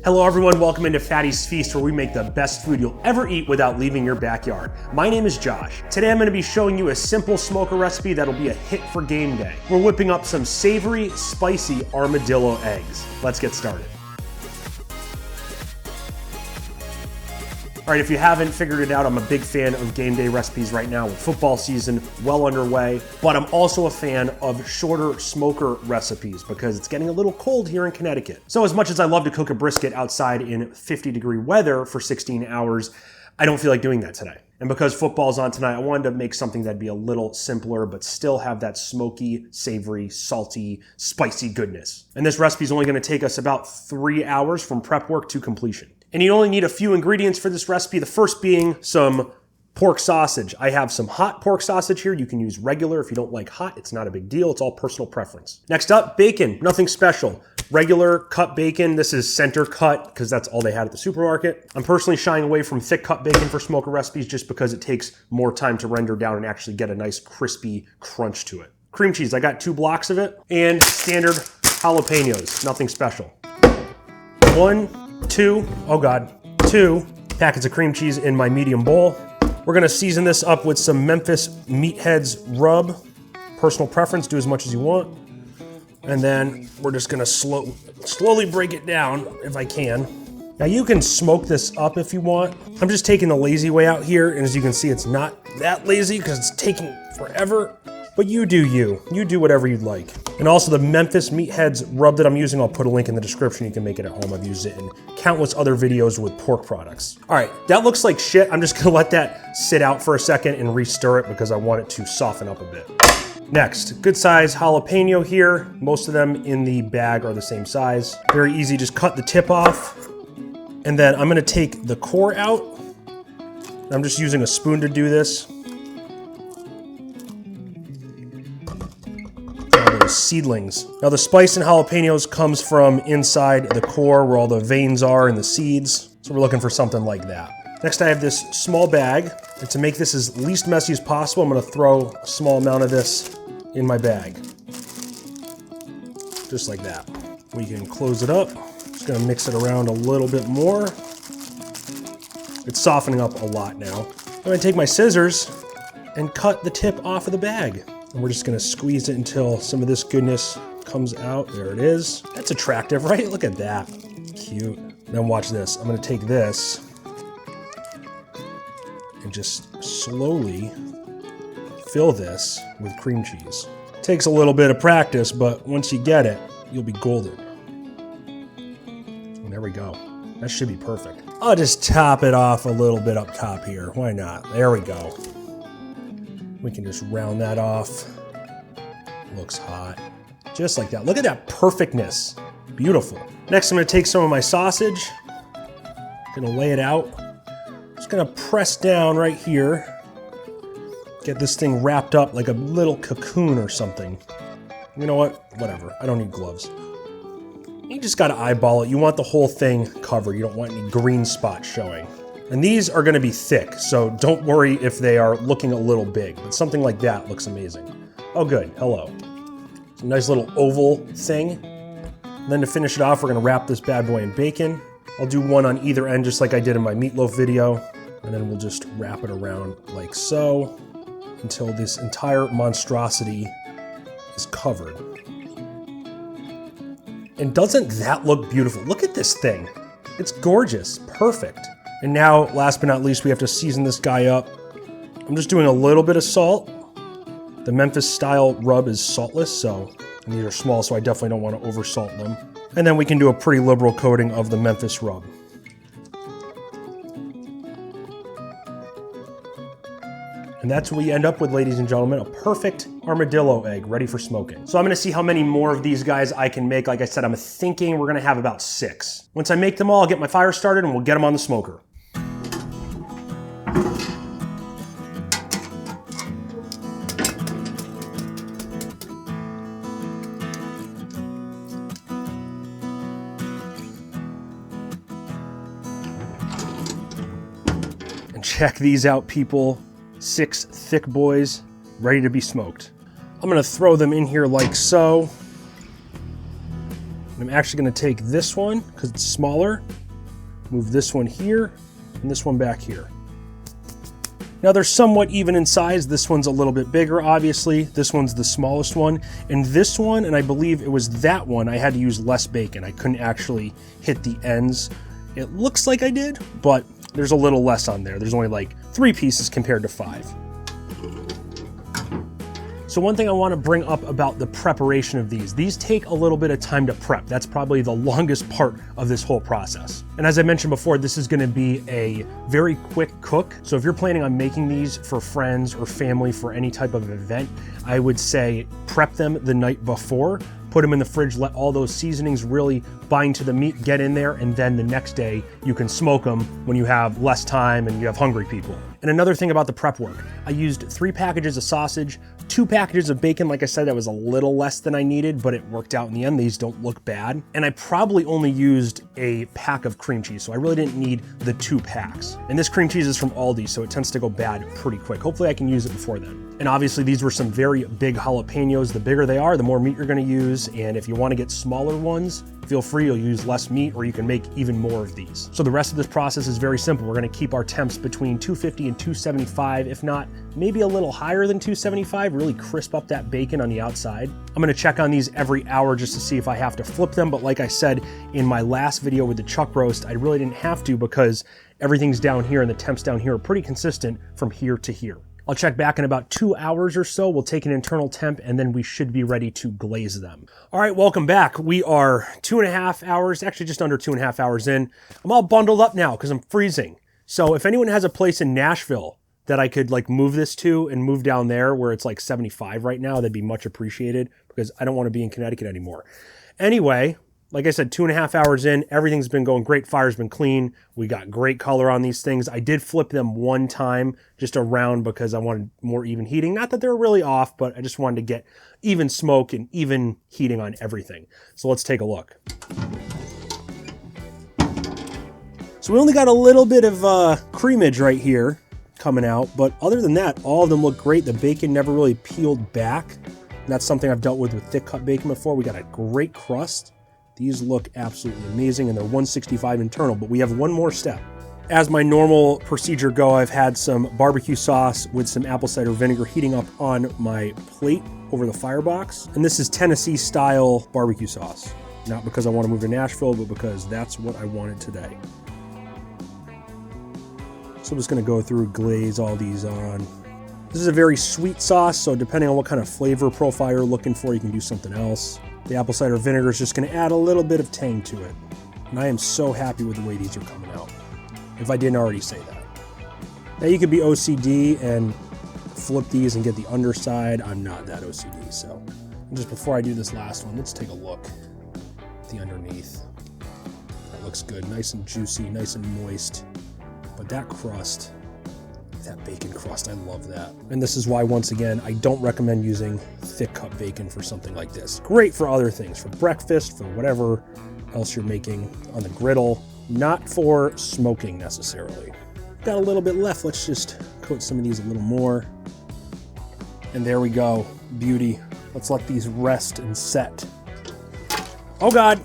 Hello everyone, welcome into Fatty's Feast, where we make the best food you'll ever eat without leaving your backyard. My name is Josh. Today I'm going to be showing you a simple smoker recipe that'll be a hit for game day. We're whipping up some savory, spicy armadillo eggs. Let's get started. All right, if you haven't figured it out, I'm a big fan of game day recipes right now with football season well underway, but I'm also a fan of shorter smoker recipes because it's getting a little cold here in Connecticut. So as much as I love to cook a brisket outside in 50-degree weather for 16 hours, I don't feel like doing that today. And because football's on tonight, I wanted to make something that'd be a little simpler, but still have that smoky, savory, salty, spicy goodness. And this recipe is only gonna take us about 3 hours from prep work to completion. And you only need a few ingredients for this recipe, the first being some pork sausage. I have some hot pork sausage here. You can use regular if you don't like hot. It's not a big deal. It's all personal preference. Next up, bacon. Nothing special. Regular cut bacon. This is center cut because that's all they had at the supermarket. I'm personally shying away from thick cut bacon for smoker recipes just because it takes more time to render down and actually get a nice crispy crunch to it. Cream cheese. I got 2 blocks of it. And standard jalapenos. Nothing special. 2 packets of cream cheese in my medium bowl. We're gonna season this up with some Memphis Meatheads rub. Personal preference, do as much as you want. And then we're just gonna slowly break it down if I can. Now you can smoke this up if you want. I'm just taking the lazy way out here, and as you can see, it's not that lazy because it's taking forever. But you do you. You do whatever you'd like. And also the Memphis Meatheads rub that I'm using, I'll put a link in the description. You can make it at home. I've used it in countless other videos with pork products. All right, that looks like shit. I'm just gonna let that sit out for a second and re-stir it because I want it to soften up a bit. Next, good size jalapeno here. Most of them in the bag are the same size. Very easy, just cut the tip off. And then I'm gonna take the core out. I'm just using a spoon to do this. Seedlings. Now the spice in jalapenos comes from inside the core where all the veins are and the seeds. So we're looking for something like that. Next I have this small bag. And to make this as least messy as possible, I'm gonna throw a small amount of this in my bag. Just like that. We can close it up. Just gonna mix it around a little bit more. It's softening up a lot now. I'm gonna take my scissors and cut the tip off of the bag. And we're just gonna squeeze it until some of this goodness comes out. There it is. That's attractive, right? Look at that. Cute. Then watch this. I'm gonna take this and just slowly fill this with cream cheese. Takes a little bit of practice, but once you get it, you'll be golden. And there we go. That should be perfect. I'll just top it off a little bit up top here. Why not? There we go. We can just round that off. Looks hot. Just like that. Look at that perfectness. Beautiful. Next, I'm gonna take some of my sausage. Gonna lay it out. Just gonna press down right here. Get this thing wrapped up like a little cocoon or something. You know what? Whatever. I don't need gloves. You just gotta eyeball it. You want the whole thing covered. You don't want any green spots showing. And these are gonna be thick, so don't worry if they are looking a little big, but something like that looks amazing. Oh good, hello. It's a nice little oval thing. And then to finish it off, we're gonna wrap this bad boy in bacon. I'll do one on either end just like I did in my meatloaf video. And then we'll just wrap it around like so until this entire monstrosity is covered. And doesn't that look beautiful? Look at this thing. It's gorgeous, perfect. And now, last but not least, we have to season this guy up. I'm just doing a little bit of salt. The Memphis style rub is saltless, and these are small, so I definitely don't want to over salt them. And then we can do a pretty liberal coating of the Memphis rub. And that's what we end up with, ladies and gentlemen, a perfect armadillo egg ready for smoking. So I'm gonna see how many more of these guys I can make. Like I said, I'm thinking we're gonna have about 6. Once I make them all, I'll get my fire started and we'll get them on the smoker. And check these out, people. 6 thick boys ready to be smoked. I'm gonna throw them in here like so. And I'm actually gonna take this one, because it's smaller, move this one here, and this one back here. Now they're somewhat even in size. This one's a little bit bigger, obviously. This one's the smallest one. And this one, and I believe it was that one, I had to use less bacon. I couldn't actually hit the ends. It looks like I did, but there's a little less on there. There's only like 3 pieces compared to 5. So one thing I want to bring up about the preparation of these take a little bit of time to prep. That's probably the longest part of this whole process. And as I mentioned before, this is going to be a very quick cook. So if you're planning on making these for friends or family for any type of event, I would say prep them the night before, put them in the fridge, let all those seasonings really bind to the meat, get in there, and then the next day you can smoke them when you have less time and you have hungry people. And another thing about the prep work, I used 3 packages of sausage, 2 packages of bacon. Like I said, that was a little less than I needed, but it worked out in the end. These don't look bad. And I probably only used a pack of cream cheese, so I really didn't need the 2 packs. And this cream cheese is from Aldi, so it tends to go bad pretty quick. Hopefully I can use it before then. And obviously these were some very big jalapenos. The bigger they are, the more meat you're gonna use. And if you wanna get smaller ones, feel free, you'll use less meat or you can make even more of these. So the rest of this process is very simple. We're gonna keep our temps between 250 and 275, if not maybe a little higher than 275, really crisp up that bacon on the outside. I'm gonna check on these every hour just to see if I have to flip them. But like I said in my last video with the chuck roast, I really didn't have to because everything's down here and the temps down here are pretty consistent from here to here. I'll check back in about 2 hours or so. We'll take an internal temp and then we should be ready to glaze them. All right, welcome back. We are 2.5 hours, actually just under 2.5 hours in. I'm all bundled up now because I'm freezing. So if anyone has a place in Nashville that I could like move this to and move down there where it's like 75 right now, that'd be much appreciated because I don't want to be in Connecticut anymore. Anyway, like I said, 2.5 hours in, everything's been going great. Fire's been clean. We got great color on these things. I did flip them one time just around because I wanted more even heating. Not that they're really off, but I just wanted to get even smoke and even heating on everything. So let's take a look. So we only got a little bit of creamage right here coming out, but other than that, all of them look great. The bacon never really peeled back. And that's something I've dealt with thick cut bacon before. We got a great crust. These look absolutely amazing and they're 165 internal, but we have one more step. As my normal procedure go, I've had some barbecue sauce with some apple cider vinegar heating up on my plate over the firebox. And this is Tennessee style barbecue sauce. Not because I want to move to Nashville, but because that's what I wanted today. So I'm just gonna go through, glaze all these on. This is a very sweet sauce, so depending on what kind of flavor profile you're looking for, you can do something else. The apple cider vinegar is just going to add a little bit of tang to it. And I am so happy with the way these are coming out, if I didn't already say that. Now you could be OCD and flip these and get the underside. I'm not that OCD, so. And just before I do this last one, let's take a look at the underneath. That looks good, nice and juicy, nice and moist. But that crust, that bacon crust, I love that. And this is why, once again, I don't recommend using thick cut bacon for something like this. Great for other things, for breakfast, for whatever else you're making on the griddle, not for smoking necessarily. Got a little bit left, let's just coat some of these a little more. And there we go, beauty. Let's let these rest and set. Oh God.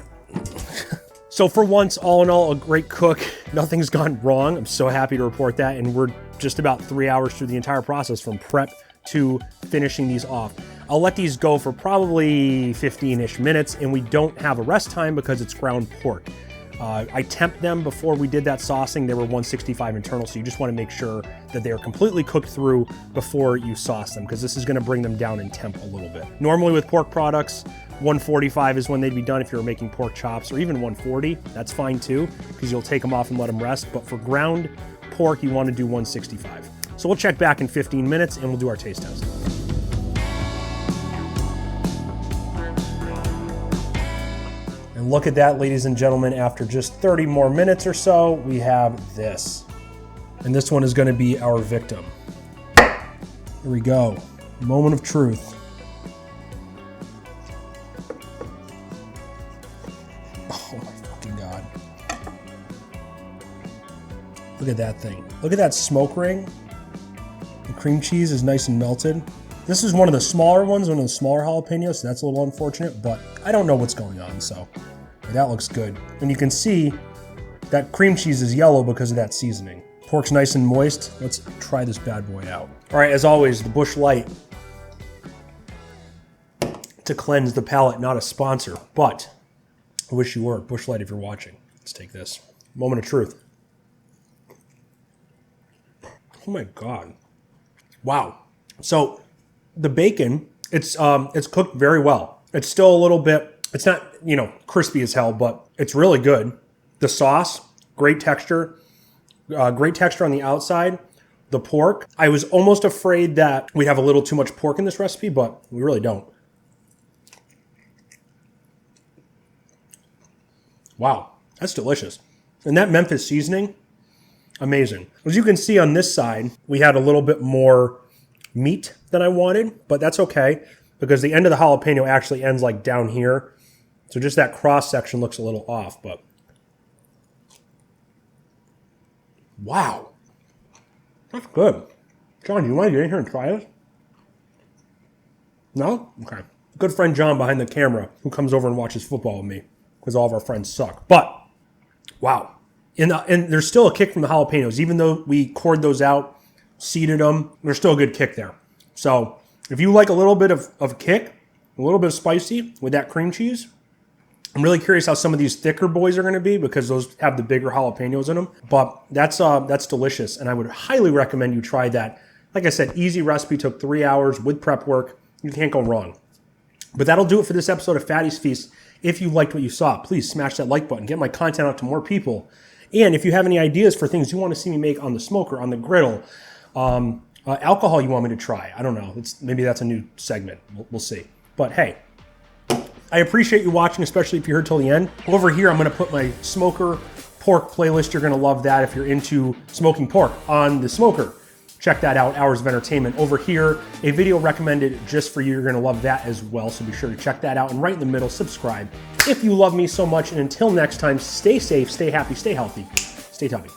So for once, all in all, a great cook. Nothing's gone wrong. I'm so happy to report that. And we're just about 3 hours through the entire process from prep to finishing these off. I'll let these go for probably 15-ish minutes, and we don't have a rest time because it's ground pork. I temped them before we did that saucing. They were 165 internal, so you just want to make sure that they are completely cooked through before you sauce them, because this is going to bring them down in temp a little bit. Normally with pork products, 145 is when they'd be done if you were making pork chops, or even 140. That's fine too, because you'll take them off and let them rest. But for ground pork, you want to do 165. So we'll check back in 15 minutes and we'll do our taste test. And look at that, ladies and gentlemen, after just 30 more minutes or so, we have this. And this one is going to be our victim. Here we go. Moment of truth. Oh my fucking God. Look at that thing. Look at that smoke ring. The cream cheese is nice and melted. This is one of the smaller ones, one of the smaller jalapenos, so that's a little unfortunate, but I don't know what's going on, so that looks good. And you can see that cream cheese is yellow because of that seasoning. Pork's nice and moist. Let's try this bad boy out. All right, as always, the Busch Light to cleanse the palate, not a sponsor, but I wish you were. Busch Light, if you're watching. Let's take this. Moment of truth. Oh my God. Wow. So the bacon, it's cooked very well. It's still a little bit, it's not, you know, crispy as hell, but it's really good. The sauce, great texture on the outside. The pork, I was almost afraid that we'd have a little too much pork in this recipe, but we really don't. Wow, that's delicious. And that Memphis seasoning, amazing. As you can see on this side, we had a little bit more meat than I wanted, but that's okay because the end of the jalapeno actually ends like down here. So just that cross section looks a little off, but wow, that's good. John, do you want to get in here and try this? No? Okay. Good friend John behind the camera who comes over and watches football with me because all of our friends suck. But, wow. And there's still a kick from the jalapenos. Even though we cored those out, seeded them, there's still a good kick there. So, if you like a little bit of kick, a little bit of spicy with that cream cheese, I'm really curious how some of these thicker boys are going to be because those have the bigger jalapenos in them. But that's delicious, and I would highly recommend you try that. Like I said, easy recipe, took 3 hours with prep work. You can't go wrong. But that'll do it for this episode of Fatty's Feast. If you liked what you saw, please smash that like button. Get my content out to more people. And if you have any ideas for things you want to see me make on the smoker, on the griddle, alcohol you want me to try, I don't know. Maybe that's a new segment. We'll see. But hey, I appreciate you watching, especially if you're here till the end. Over here, I'm going to put my smoker pork playlist. You're going to love that if you're into smoking pork on the smoker. Check that out, Hours of Entertainment. Over here, a video recommended just for you. You're going to love that as well, so be sure to check that out. And right in the middle, subscribe if you love me so much. And until next time, stay safe, stay happy, stay healthy, stay tubby.